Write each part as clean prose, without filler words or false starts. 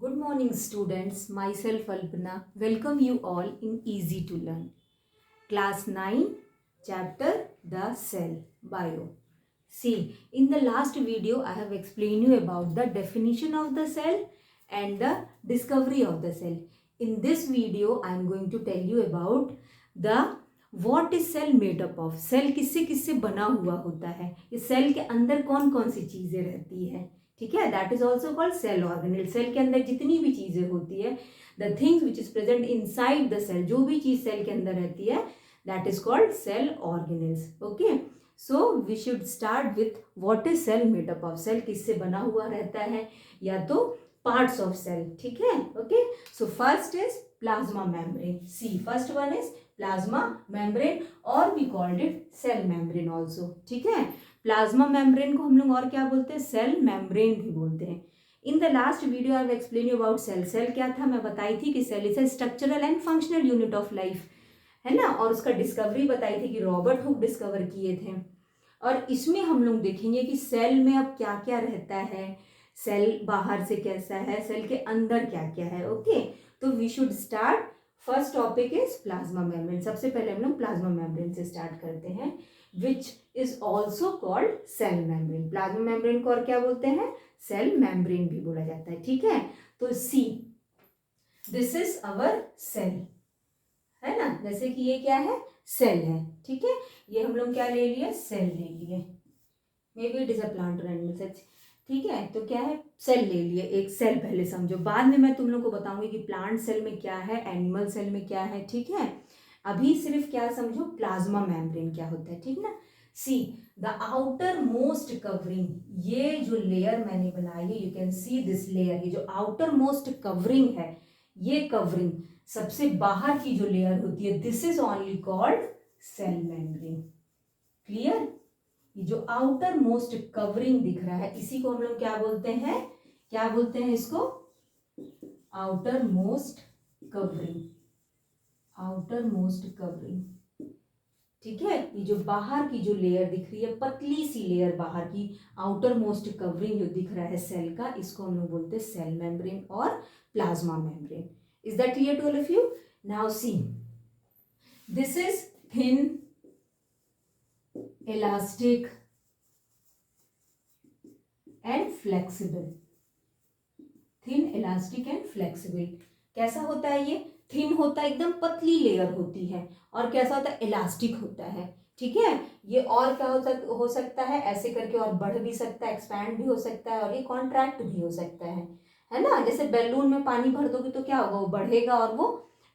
Good morning, students. Myself Alpana. Welcome you all in Easy to Learn. Class 9, Chapter The Cell, Bio. See, in the last video, I have explained you about the definition of the cell and the discovery of the cell. In this video, I am going to tell you about the what is cell made up of. Cell किससे किससे बना हुआ होता है, इस cell के अंदर कौन कौन सी चीजें रहती है. ठीक है, that is also called cell organelle. Cell के अंदर जितनी भी चीजें होती है, the things which is present inside the cell, जो भी चीज सेल के अंदर रहती है, that is called cell organelles. Okay, so we should start with what is cell made up of. Cell किससे बना हुआ रहता है, या तो पार्ट्स ऑफ सेल. ठीक है, okay. So first is plasma membrane. See, first one is plasma membrane, और we called it cell membrane also. ठीक है, प्लाज्मा मेम्ब्रेन को हम लोग और क्या बोलते हैं, सेल मेम्ब्रेन भी बोलते हैं. In the last video I have explain you about cell. Cell क्या था, मैं बताई थी कि cell is a structural and functional unit of life, है ना. और उसका डिस्कवरी बताई थी कि रॉबर्ट हुक डिस्कवर किए थे. और इसमें हम लोग देखेंगे कि सेल में अब क्या क्या रहता है, सेल बाहर से कैसा है, सेल के अंदर क्या क्या है. ओके, तो we should start. First topic is plasma membrane. सबसे पहले हम लोग प्लाज्मा मेम्ब्रेन से स्टार्ट करते हैं, which is also called cell membrane. Plasma membrane को और क्या बोलते हैं, सेल मेम्ब्रेन भी बोला जाता है. ठीक है, तो सी, दिस इज अवर सेल, है ना. जैसे कि ये क्या है, सेल है. ठीक है, ये हम लोग क्या ले लिए, सेल ले लिए. May be it is a plant और एनिमल सेल. ठीक है, तो क्या है, सेल ले लिए. एक सेल पहले समझो, बाद में मैं तुम लोग को बताऊंगी कि प्लांट सेल में क्या है, एनिमल सेल में क्या है. ठीक है, अभी सिर्फ क्या समझो, प्लाज्मा मेम्ब्रेन क्या होता है. ठीक ना. सी, द आउटर मोस्ट कवरिंग, ये जो लेयर मैंने बनाई है, you can see this layer, ये जो आउटर मोस्ट कवरिंग है, ये कवरिंग सबसे बाहर की जो लेयर होती है, this is only called cell membrane. Clear. ये जो आउटर मोस्ट कवरिंग दिख रहा है, इसी को हम लोग क्या बोलते हैं, क्या बोलते हैं इसको, outer most covering. Outer most covering. ठीक है, ये जो बाहर की जो लेयर दिख रही है, पतली सी लेयर बाहर की, आउटर मोस्ट कवरिंग जो दिख रहा है सेल का, इसको हम लोग बोलते हैं सेल मेम्ब्रेन और plasma membrane. Is that clear to all of you. Now see, this is thin elastic and flexible. thin elastic and flexible. कैसा होता है ये, थिन होता है, एकदम पतली लेयर होती है, और कैसा होता है, इलास्टिक होता है. ठीक है, ये और क्या हो सकता है, ऐसे करके और बढ़ भी सकता है, एक्सपैंड भी हो सकता है, और ये कॉन्ट्रैक्ट भी हो सकता है ना. जैसे बैलून में पानी भर दोगे तो क्या होगा, वो बढ़ेगा और वो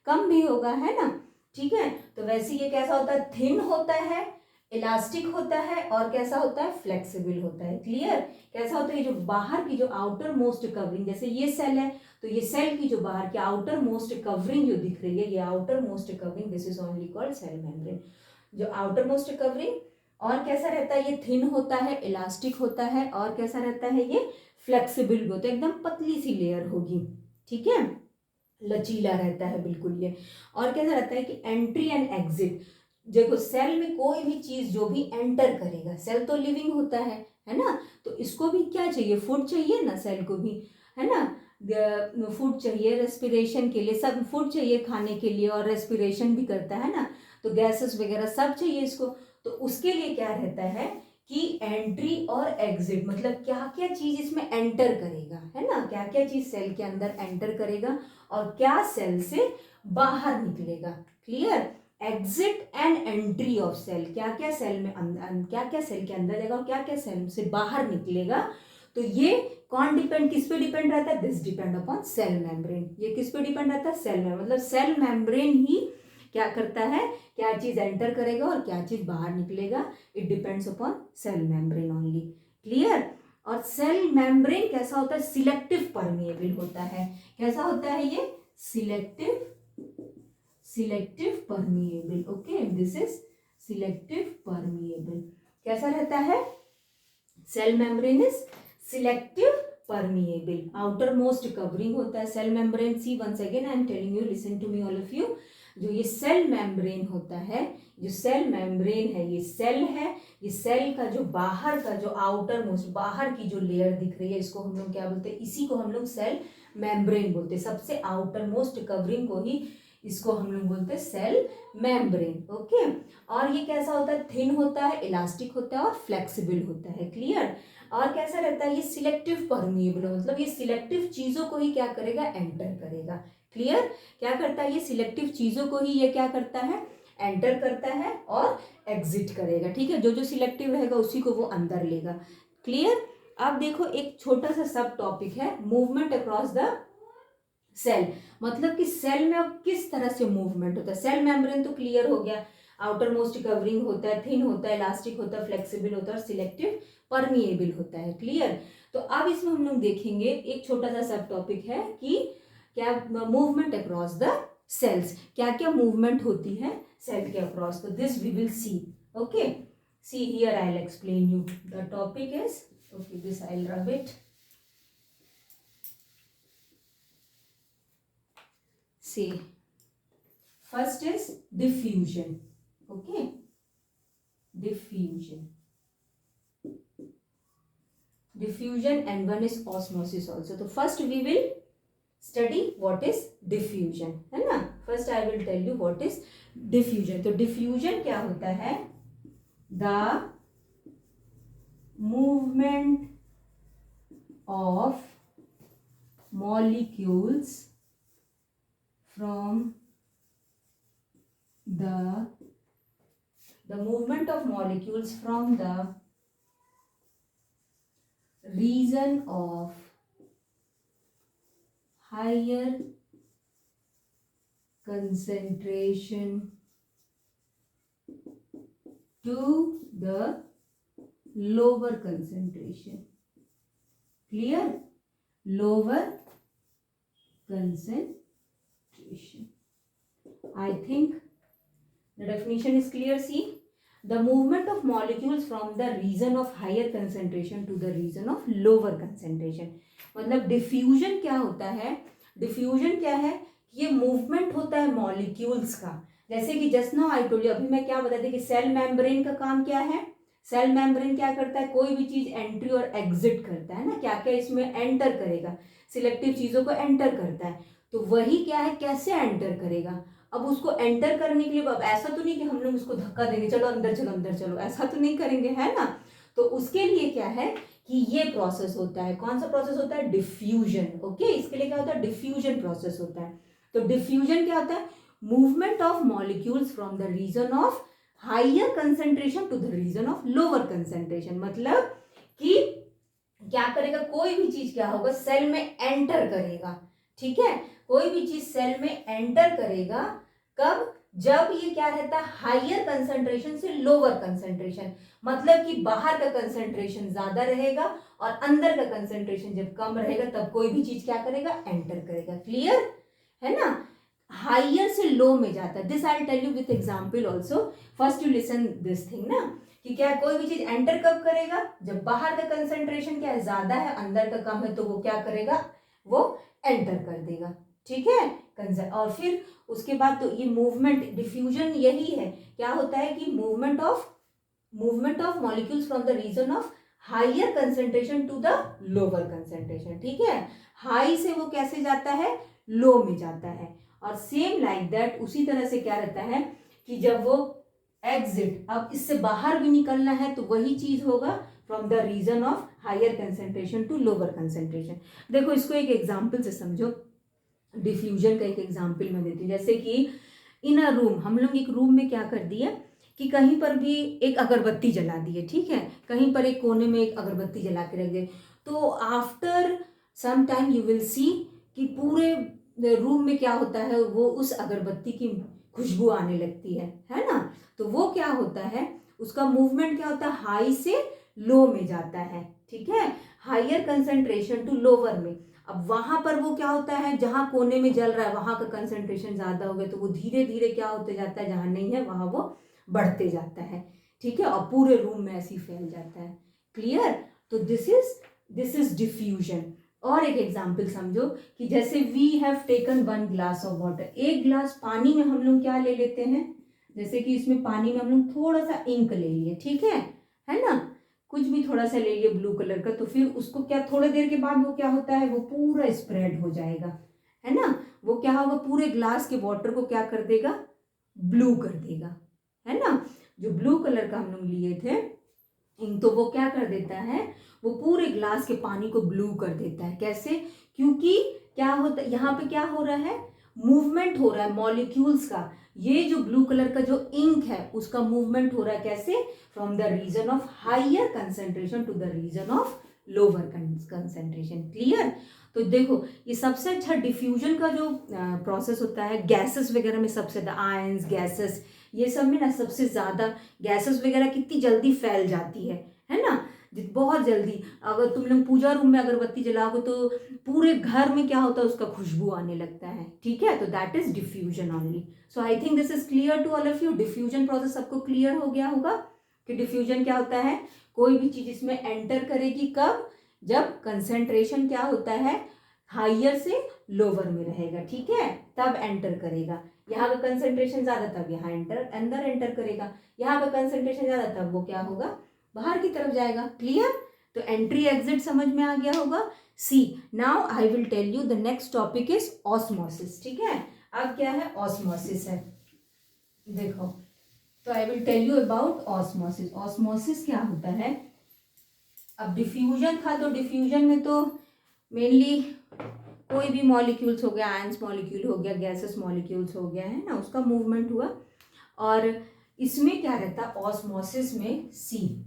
कम भी होगा, है ना. ठीक है, तो वैसे ये कैसा होता है, थिन होता है, इलास्टिक होता है, और कैसा होता है, फ्लेक्सिबल होता है. क्लियर. कैसा होता है, ये जो बाहर की जो आउटर मोस्ट कवरिंग, जैसे ये सेल है, तो ये सेल की जो बाहर की आउटर मोस्ट कवरिंग जो दिख रही है, ये outer most covering, this is only called cell membrane. जो आउटर मोस्ट कवरिंग, और कैसा रहता है, ये थिन होता है, इलास्टिक होता है, और कैसा रहता है, ये फ्लेक्सिबल भी होता है, एकदम पतली सी लेयर होगी. ठीक है, लचीला रहता है बिल्कुल ये. और कैसा रहता है कि एंट्री एंड एग्जिट, देखो सेल में कोई भी चीज जो भी एंटर करेगा, सेल तो लिविंग होता है ना, तो इसको भी क्या चाहिए, फूड चाहिए ना, सेल को भी, है ना. फूड चाहिए रेस्पिरेशन के लिए, सब फूड चाहिए खाने के लिए, और रेस्पिरेशन भी करता है ना, तो गैसेस वगैरह सब चाहिए इसको. तो उसके लिए क्या रहता है कि एंट्री और एग्जिट, मतलब क्या क्या चीज इसमें एंटर करेगा, है ना, क्या क्या चीज सेल के अंदर एंटर करेगा, और क्या सेल से बाहर निकलेगा. Clear. Exit and entry of cell, क्या क्या सेल में क्या क्या सेल के अंदर जाएगा और क्या क्या सेल से बाहर निकलेगा. तो ये कौन डिपेंड, किस पे डिपेंड रहता है, this depend upon cell membrane. ये किस पे डिपेंड रहता है, सेल में, मतलब सेल मेम्ब्रेन ही क्या करता है, क्या चीज एंटर करेगा और क्या चीज बाहर निकलेगा. It depends upon cell membrane only. Clear. और सेल मेम्ब्रेन कैसा होता है, सिलेक्टिव परमिएबल होता है. कैसा होता है ये, selective permeable. Okay, this is selective permeable. कैसा रहता है, cell membrane is selective permeable. Outer most covering होता है cell membrane. See, once again I am telling you, listen to me all of you. जो ये सेल मेम्ब्रेन होता है, जो सेल मेम्ब्रेन है, ये सेल है, ये सेल का जो बाहर का जो आउटर मोस्ट बाहर की जो लेयर दिख रही है, इसको हम लोग क्या बोलते हैं, इसी को हम लोग सेल मेम्ब्रेन बोलते हैं, सबसे आउटर मोस्ट कवरिंग को ही इसको हम लोग बोलते हैं सेल मेम्ब्रेन। ओके, और ये कैसा होता है, थिन होता है, इलास्टिक होता है और फ्लेक्सिबल होता है। क्लियर। और कैसा रहता है, ये सिलेक्टिव परमिएबल, मतलब ये सिलेक्टिव चीजों को ही क्या करेगा, एंटर करेगा। क्लियर। क्या करता है, ये सिलेक्टिव चीजों को ही ये क्या करता है, एंटर करता है और एग्जिट करेगा। ठीक है, जो जो सिलेक्टिव रहेगा उसी को वो अंदर लेगा। क्लियर। अब देखो एक छोटा सा सब टॉपिक है, मूवमेंट अक्रॉस द सेल, मतलब कि सेल में अब किस तरह से मूवमेंट होता है। सेल मेम्ब्रेन तो क्लियर हो गया, आउटर मोस्ट कवरिंग होता है, थिन होता है, इलास्टिक होता है, फ्लेक्सिबल होता है और सिलेक्टिव परमिएबल होता है। क्लियर। तो अब इसमें हम लोग देखेंगे एक छोटा सा सब टॉपिक है कि क्या मूवमेंट अक्रॉस द सेल्स, क्या क्या मूवमेंट होती है सेल के अक्रॉस। तो this we will see. Okay, see here I will explain you the topic is, okay this I will rub it. See, first is diffusion. Okay, diffusion and one is osmosis also. So first we will study what is diffusion, है ना। First I will tell you what is diffusion. तो diffusion क्या होता है, the movement of molecules from the movement of molecules from the region of higher concentration to the lower concentration. Clear? Lower concentration. I think the definition is clear. See, the movement of molecules from the region of higher concentration to the region of lower concentration. मतलब diffusion क्या होता है, diffusion क्या है, ये movement होता है molecules का। जैसे कि just now I told you, अभी मैं क्या बताती कि सेल मेम्ब्रेन का काम क्या है, सेल मेम्ब्रेन क्या करता है, कोई भी चीज एंट्री और एग्जिट करता है ना, क्या क्या इसमें एंटर करेगा, सिलेक्टिव चीजों को एंटर करता है। तो वही क्या है, कैसे एंटर करेगा। अब उसको एंटर करने के लिए, अब ऐसा तो नहीं कि हम लोग उसको धक्का देंगे, चलो अंदर चलो अंदर चलो, ऐसा तो नहीं करेंगे, है ना। तो उसके लिए क्या है कि ये प्रोसेस होता है, कौन सा प्रोसेस होता है, डिफ्यूजन। ओके, इसके लिए क्या होता है, डिफ्यूजन प्रोसेस होता है। तो डिफ्यूजन क्या होता है, movement of molecules from the region of higher concentration to the region of lower concentration. मतलब कि क्या करेगा, कोई भी चीज क्या होगा, सेल में एंटर करेगा। ठीक है, कोई भी चीज सेल में एंटर करेगा कब, जब ये क्या रहता है, हाइयर कंसंट्रेशन से लोअर कंसंट्रेशन। मतलब कि बाहर का कंसंट्रेशन ज्यादा रहेगा और अंदर का कंसंट्रेशन जब कम रहेगा, तब कोई भी चीज क्या करेगा, एंटर करेगा। क्लियर है ना। हाइयर से लो में जाता है, this I will tell you with example also. First you listen this thing ना, कि क्या कोई भी चीज एंटर कब करेगा, जब बाहर का कंसंट्रेशन क्या है, ज्यादा है, अंदर का कम है, तो वो क्या करेगा, वो एंटर कर देगा। ठीक है, और फिर उसके बाद तो ये मूवमेंट, डिफ्यूजन यही है, क्या होता है कि movement of molecules from the region of higher concentration to the lower concentration. ठीक है, हाई से वो कैसे जाता है, लो में जाता है। और सेम लाइक दैट उसी तरह से क्या रहता है कि जब वो एग्जिट, अब इससे बाहर भी निकलना है, तो वही चीज होगा from the region of higher concentration to lower concentration. देखो इसको एक एग्जाम्पल से समझो, डिफ्यूजन का एक एग्जाम्पल मैं देती हूँ। जैसे कि इन अ रूम, हम लोग एक रूम में क्या कर दिए कि कहीं पर भी एक अगरबत्ती जला दिए। ठीक है, कहीं पर एक कोने में एक अगरबत्ती जला के रख दिए, तो after some time you will see कि पूरे रूम में क्या होता है, वो उस अगरबत्ती की खुशबू आने लगती है ना। तो वो क्या होता है, उसका मूवमेंट क्या होता है, हाई से लो में जाता है। ठीक है, हाइयर कंसेंट्रेशन टू लोअर में। अब वहां पर वो क्या होता है, जहां कोने में जल रहा है वहां का कंसेंट्रेशन ज्यादा हो गया, तो वो धीरे धीरे क्या होते जाता है, जहां नहीं है वहां वो बढ़ते जाता है। ठीक है, और पूरे रूम में ऐसे ही फैल जाता है। क्लियर। तो दिस इज डिफ्यूजन। और एक एग्जाम्पल समझो कि जैसे we have taken 1 glass of water, एक ग्लास पानी में हम लोग क्या ले लेते हैं, जैसे कि इसमें पानी में हम लोग थोड़ा सा इंक ले लिए। ठीक है ना, कुछ भी थोड़ा सा ले लिए ब्लू कलर का, तो फिर उसको क्या थोड़ी देर के बाद वो क्या होता है, वो पूरा स्प्रेड हो जाएगा, है ना। वो क्या होगा, पूरे ग्लास के वाटर को क्या कर देगा, ब्लू कर देगा, है ना। जो ब्लू कलर का हम लोग लिए थे इंक, तो वो क्या कर देता है, वो पूरे ग्लास के पानी को ब्लू कर देता है। कैसे, क्योंकि क्या होता है यहाँ पे, क्या हो रहा है, मूवमेंट हो रहा है मॉलिक्यूल्स का। ये जो ब्लू कलर का जो इंक है उसका मूवमेंट हो रहा है कैसे, from the region of higher concentration to the region of lower concentration. Clear. तो देखो ये सबसे अच्छा डिफ्यूजन का जो प्रोसेस होता है गैसेस वगैरह में, सबसे ज्यादा आयंस गैसेस ये सब में ना, सबसे ज्यादा गैसेस वगैरह कितनी जल्दी फैल जाती है ना, बहुत जल्दी। अगर तुम लोग पूजा रूम में अगरबत्ती जलाओगे तो पूरे घर में क्या होता है, उसका खुशबू आने लगता है, ठीक है। तो that is diffusion only. So I think this is clear to all of you. Diffusion process सबको क्लियर हो गया होगा कि डिफ्यूजन क्या होता है, कोई भी चीज इसमें एंटर करेगी कब, जब कंसेंट्रेशन क्या होता है, हाइयर से लोअर में रहेगा, ठीक है, तब एंटर करेगा। यहाँ का कंसेंट्रेशन ज्यादा तब यहाँ अंदर एंटर करेगा, यहाँ का कंसेंट्रेशन ज्यादा तब वो क्या होगा, बाहर की तरफ जाएगा। क्लियर। तो एंट्री एग्जिट समझ में आ गया होगा। See now I will tell you the next topic is osmosis, ठीक है। अब क्या है, ऑस्मोसिस है। देखो, तो I will tell you about osmosis. Osmosis क्या होता है, अब डिफ्यूजन था तो डिफ्यूजन में तो मेनली कोई भी मॉलिक्यूल्स हो गया, आयंस मॉलिक्यूल हो गया, गैसेस मॉलिक्यूल्स हो गया, है ना, उसका मूवमेंट हुआ। और इसमें क्या रहता है ऑस्मोसिस में, सी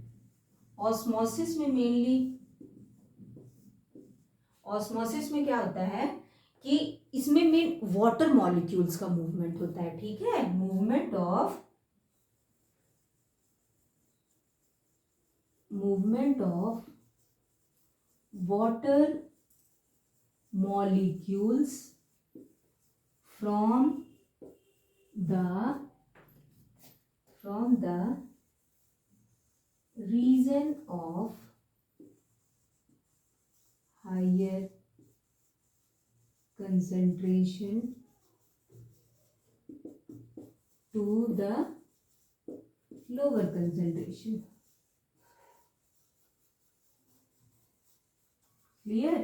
ऑस्मोसिस में मेनली, ऑस्मोसिस में क्या होता है कि इसमें मेन वाटर मॉलिक्यूल्स का मूवमेंट होता है, ठीक है, movement of water molecules from the region of higher concentration to the lower concentration. Clear?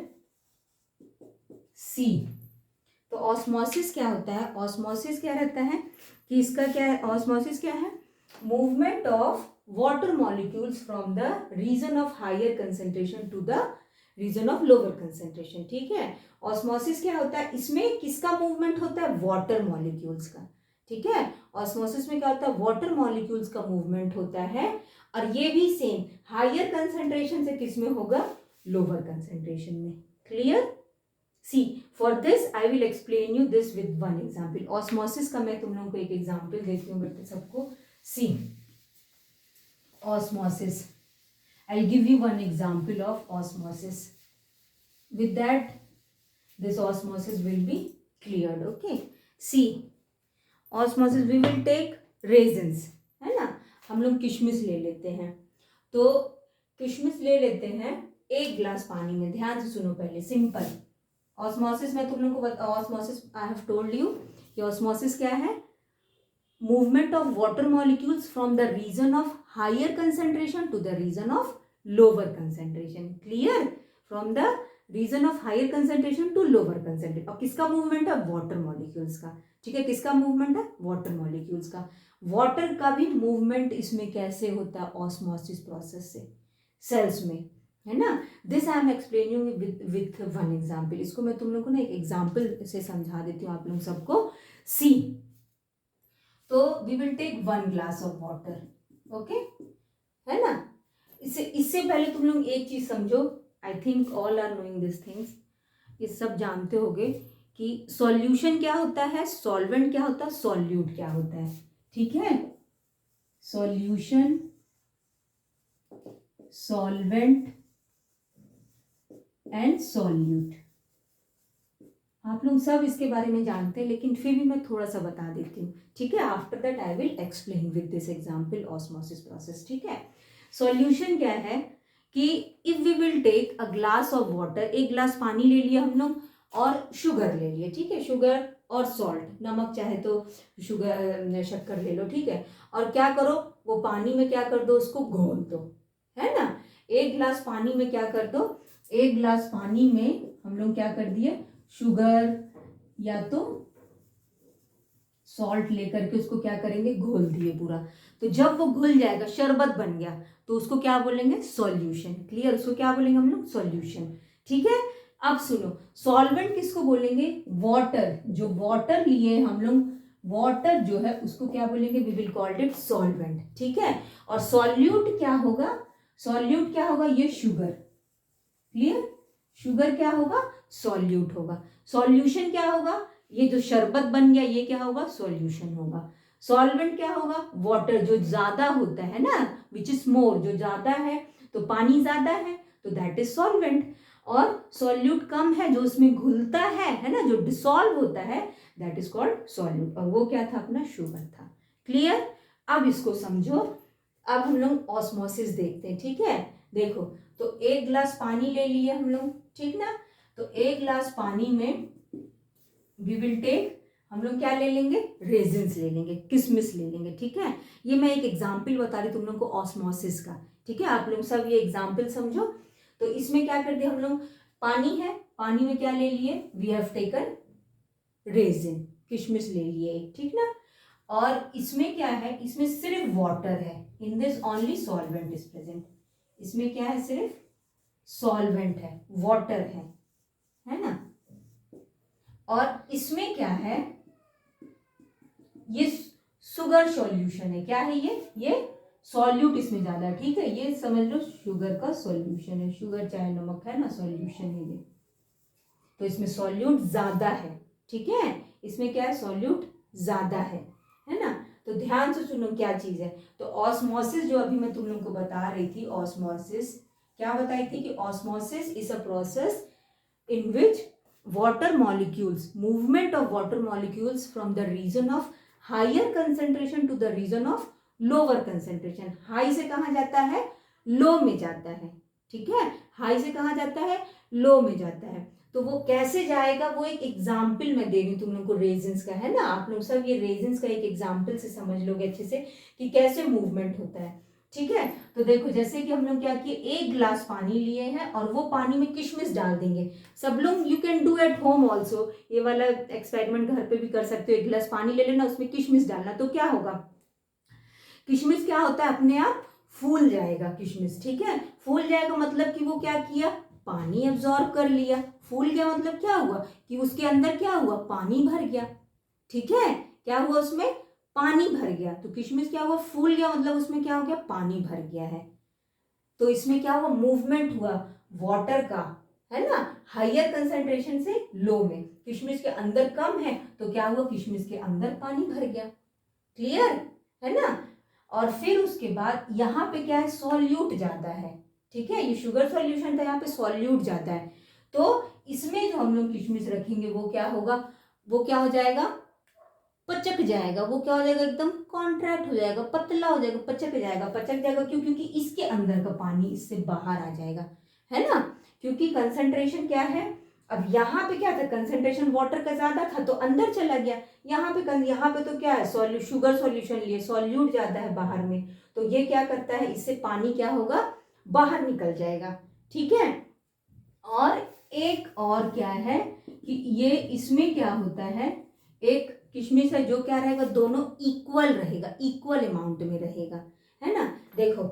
सी, तो ऑस्मोसिस क्या होता है, ऑस्मोसिस क्या रहता है कि इसका क्या है, ऑस्मोसिस क्या है, movement of water molecules from the region of higher concentration to the region of lower concentration, ठीक है। ऑस्मोसिस क्या होता है, इसमें किसका मूवमेंट होता है, वाटर मॉलिक्यूल्स का, ठीक है। ऑस्मोसिस में क्या होता है, वाटर मॉलिक्यूल्स का मूवमेंट होता है, और ये भी सेम हायर कंसेंट्रेशन से किस में होगा, लोअर कंसेंट्रेशन में। Clear. See, for this I will explain you this with one example. Osmosis का मैं तुम लोगों को एक एग्जाम्पल देती हूँ बेटे सबको। See, osmosis. I'll give you one example of osmosis. With that, this osmosis will be cleared. Okay. See, osmosis we will take raisins, है ना, हम लोग किशमिश ले लेते हैं। तो किशमिश ले लेते हैं एक गिलास पानी में, ध्यान से सुनो पहले, सिंपल। ऑस्मोसिस में तुम लोग को osmosis I have told you कि ऑस्मोसिस क्या है, movement of water molecules from the region of higher concentration to the region of lower concentration. Clear. From the region of higher concentration to lower concentration. और किसका movement है, water molecules का, ठीक है, किसका मूवमेंट है, वाटर मॉलिक्यूल्स का। Water का भी मूवमेंट इसमें कैसे होता है, ऑस्मोसिस प्रोसेस से, सेल्स में, है ना। This I am explaining with one example. इसको मैं तुम लोग को ना एक एग्जाम्पल से समझा देती हूँ आप लोग सबको। सी, तो we will take 1 glass of water, okay, है ना। इससे पहले तुम लोग एक चीज समझो, I think all are knowing this things, ये सब जानते होगे कि सॉल्यूशन क्या होता है, सॉल्वेंट क्या होता है, सॉल्यूट क्या होता है, ठीक है। सॉल्यूशन, सॉल्वेंट एंड सॉल्यूट, आप लोग सब इसके बारे में जानते हैं, लेकिन फिर भी मैं थोड़ा सा बता देती हूँ, ठीक है। After that I will explain with this example osmosis process, ठीक है। सॉल्यूशन क्या है कि if we will take a glass of water, एक ग्लास पानी ले लिया हम लोग, और शुगर ले लिए, ठीक है, शुगर और सॉल्ट, नमक चाहे तो शुगर शक्कर ले लो, ठीक है। और क्या करो, वो पानी में क्या कर दो, उसको घोल दो, है ना। एक गिलास पानी में क्या कर दो, एक गिलास पानी में हम लोग क्या कर दिए, शुगर या तो सॉल्ट लेकर के उसको क्या करेंगे, घोल दिए पूरा। तो जब वो घुल जाएगा, शरबत बन गया, तो उसको क्या बोलेंगे, सॉल्यूशन। क्लियर, उसको क्या बोलेंगे हम लोग, सॉल्यूशन। ठीक है, अब सुनो, सॉल्वेंट किसको बोलेंगे, वाटर। जो वाटर लिए हम लोग, वाटर जो है उसको क्या बोलेंगे, we will called it solvent. ठीक है, और सॉल्यूट क्या होगा, सॉल्यूट क्या होगा, ये शुगर। क्लियर, शुगर क्या होगा, सॉल्यूट होगा। सॉल्यूशन क्या होगा, ये जो शरबत बन गया ये क्या होगा, सॉल्यूशन होगा। सॉल्वेंट क्या होगा, वाटर, जो ज्यादा होता है ना, विच इज मोर, जो ज्यादा है, तो पानी ज्यादा है तो दैट इज सॉल्वेंट। और सॉल्यूट कम है, जो उसमें घुलता है ना, जो डिसॉल्व होता है, दैट इज कॉल्ड सॉल्यूट। और वो क्या था, अपना शुगर था। क्लियर, अब इसको समझो। अब हम लोग ऑस्मोसिस देखते हैं। ठीक है, देखो, तो एक गिलास पानी ले लिए हम लोग, ठीक ना। तो एक गिलास पानी में वी विल टेक, हम लोग क्या ले लेंगे, रेजिन्स ले लेंगे, किशमिश ले लेंगे। ठीक है, ये मैं एक एग्जाम्पल बता रही तुम लोग को ऑस्मोसिस का। ठीक है, आप लोग सब ये एग्जाम्पल समझो। तो इसमें क्या करते हम लोग, पानी है, पानी में क्या ले लिए, वी हैव टेकन रेजिन, किशमिश ले लिए, ठीक ना। और इसमें क्या है, इसमें सिर्फ वाटर है, in this only solvent is present. इसमें क्या है, सिर्फ सॉल्वेंट है, वाटर है ना। और इसमें क्या है, ये शुगर सॉल्यूशन है। क्या है ये सॉल्यूट इसमें ज्यादा है। ठीक है, ये समझ लो शुगर का सॉल्यूशन है, शुगर चाहे नमक है ना, सॉल्यूशन है ये। तो इसमें सॉल्यूट ज्यादा है। ठीक है, इसमें क्या है, सॉल्यूट ज्यादा है ना। तो ध्यान से सुनो क्या चीज है। तो ऑस्मोसिस जो अभी मैं तुम लोग को बता रही थी, ऑस्मोसिस क्या बताई थी कि osmosis is a process in which water molecules, movement of water molecules from the region of higher concentration to the region of lower concentration। High से कहाँ जाता है, लो में जाता है। ठीक है, हाई से कहाँ जाता है, लो में जाता है। तो वो कैसे जाएगा, वो एक एग्जाम्पल मैं दे रही हूँ तुम लोग को, रेजिन्स का है ना। आप लोग सब ये रेजिन्स का एक एग्जाम्पल से समझ लोगे अच्छे से कि कैसे मूवमेंट होता है। ठीक है, तो देखो जैसे कि हम लोग क्या किए, एक गिलास पानी लिए हैं और वो पानी में किशमिश डाल देंगे। सब लोग, you can do at home also, ये वाला एक्सपेरिमेंट घर पे भी कर सकते हो। एक गिलास पानी ले लेना, उसमें किशमिश डालना, तो क्या होगा, किशमिश क्या होता है, अपने आप फूल जाएगा किशमिश। ठीक है, फूल जाएगा मतलब कि वो क्या किया, पानी एब्जॉर्ब कर लिया। फूल गया मतलब क्या हुआ कि उसके अंदर क्या हुआ, पानी भर गया। ठीक है, क्या हुआ, उसमें पानी भर गया। तो किशमिश क्या हुआ, फूल गया, मतलब उसमें क्या हो गया, पानी भर गया है। तो इसमें क्या हुआ, मूवमेंट हुआ वाटर का, है ना, हायर कंसंट्रेशन से लो में। किशमिश के अंदर कम है तो क्या हुआ, किशमिश के अंदर पानी भर गया। क्लियर है ना। और फिर उसके बाद यहाँ पे क्या है, सॉल्यूट जाता है। ठीक है, ये शुगर सॉल्यूशन था, यहाँ पे सॉल्यूट जाता है। तो इसमें जो हम लोग किशमिश रखेंगे वो क्या होगा, वो क्या हो जाएगा, पचक जाएगा। वो क्या हो जाएगा, एकदम कॉन्ट्रैक्ट हो जाएगा, पतला हो जाएगा, पचक जाएगा। पचक जाएगा क्यों, क्योंकि इसके अंदर का पानी इससे बाहर आ जाएगा, है ना। क्योंकि कंसंट्रेशन क्या है, अब यहाँ पे क्या था, कंसंट्रेशन वाटर का ज्यादा था तो अंदर चला गया। यहाँ पे तो क्या है, शुगर सॉल्यूशन लिए, सॉल्यूट जाता है बाहर में, तो ये क्या करता है, इससे पानी क्या होगा, बाहर निकल जाएगा। ठीक है, और एक और क्या है कि ये इसमें क्या होता है, एक किशमिश है जो क्या रहेगा, दोनों इक्वल रहेगा, इक्वल अमाउंट में रहेगा, है ना। देखो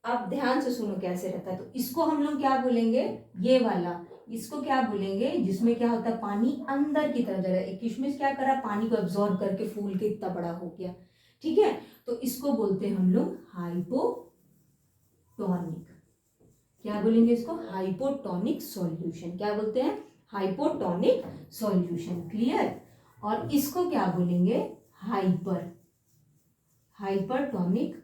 अब ध्यान से सुनो कैसे रहता है। तो इसको हम लोग क्या बोलेंगे, ये वाला, इसको क्या बोलेंगे, जिसमें क्या होता है, पानी अंदर की तरफ जा रहा है। एक किशमिश क्या कर रहा है, पानी को एब्जॉर्ब करके फूल के इतना बड़ा हो गया। ठीक है, तो इसको बोलते हैं हम लोग हाइपोटोनिक। क्या बोलेंगे इसको, हाइपोटोनिक सॉल्यूशन। क्या बोलते हैं, हाइपोटोनिक सॉल्यूशन। क्लियर, और इसको क्या बोलेंगे, हाइपरटोनिक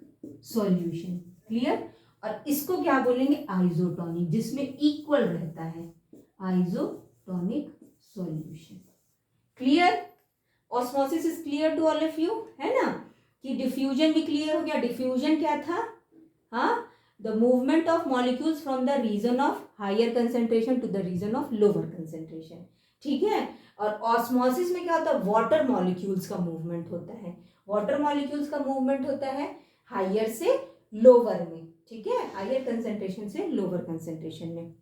सॉल्यूशन। क्लियर, और इसको क्या बोलेंगे, आइसोटोनिक, जिसमें इक्वल रहता है, isotonic solution. Clear, osmosis is clear to all of you, है ना। कि डिफ्यूजन भी क्लियर हो गया। डिफ्यूजन क्या था, हाँ, the movement of molecules from the region of higher concentration to the region of lower concentration. ठीक है, और ऑस्मोसिस में क्या होता है, वाटर मॉलिक्यूल्स का मूवमेंट होता है। वाटर मॉलिक्यूल्स का मूवमेंट होता है हायर से लोअर में। ठीक है, हायर कंसेंट्रेशन से लोअर कंसेंट्रेशन में।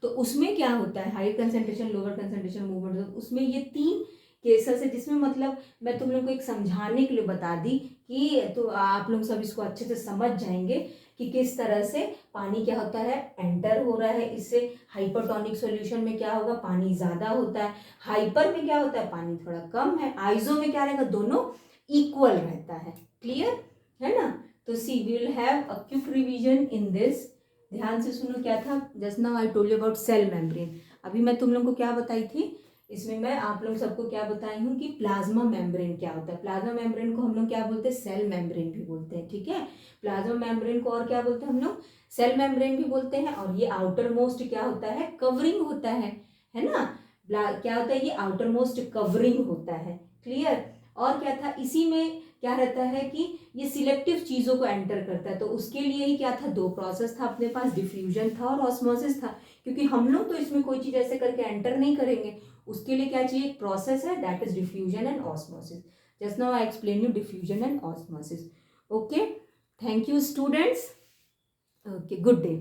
तो उसमें क्या होता है, higher concentration lower concentration movement, उसमें ये 3 केसेस है, जिसमें मतलब मैं तुम लोग को एक समझाने के लिए बता दी कि तो आप लोग सब इसको अच्छे से समझ जाएंगे कि किस तरह से पानी क्या होता है, एंटर हो रहा है इससे। हाइपरटोनिक सॉल्यूशन में क्या होगा, पानी ज़्यादा होता है, हाइपर में क्या होता है, पानी थोड़ा कम है, आइजो में क्या रहेगा, दोनों इक्वल रहता है। क्लियर है ना। तो see we will have a quick revision in this. ध्यान से सुनो, क्या था, just now I told you about cell membrane. अभी मैं तुम लोग को क्या बताई थी, इसमें मैं आप लोग सबको क्या बताई हूँ कि प्लाज्मा मेम्ब्रेन क्या होता है। प्लाज्मा मेम्ब्रेन को हम लोग क्या बोलते हैं, सेल मेम्ब्रेन भी बोलते हैं, ठीक है। प्लाज्मा मेम्ब्रेन को और क्या बोलते हैं हम लोग, सेल मेम्ब्रेन भी बोलते हैं। और ये आउटर मोस्ट क्या होता है, कवरिंग होता है ना। क्या होता है, ये आउटर मोस्ट कवरिंग होता है। क्लियर। और क्या था, इसी में क्या रहता है कि ये सिलेक्टिव चीज़ों को एंटर करता है। तो उसके लिए ही क्या था, 2 प्रोसेस था अपने पास, डिफ्यूजन था और ऑस्मोसिस था। क्योंकि हम लोग तो इसमें कोई चीज़ ऐसे करके एंटर नहीं करेंगे, उसके लिए क्या चाहिए, एक प्रोसेस है, that is diffusion and osmosis. Just now I explain you diffusion and osmosis. Okay, thank you students. Okay, good day.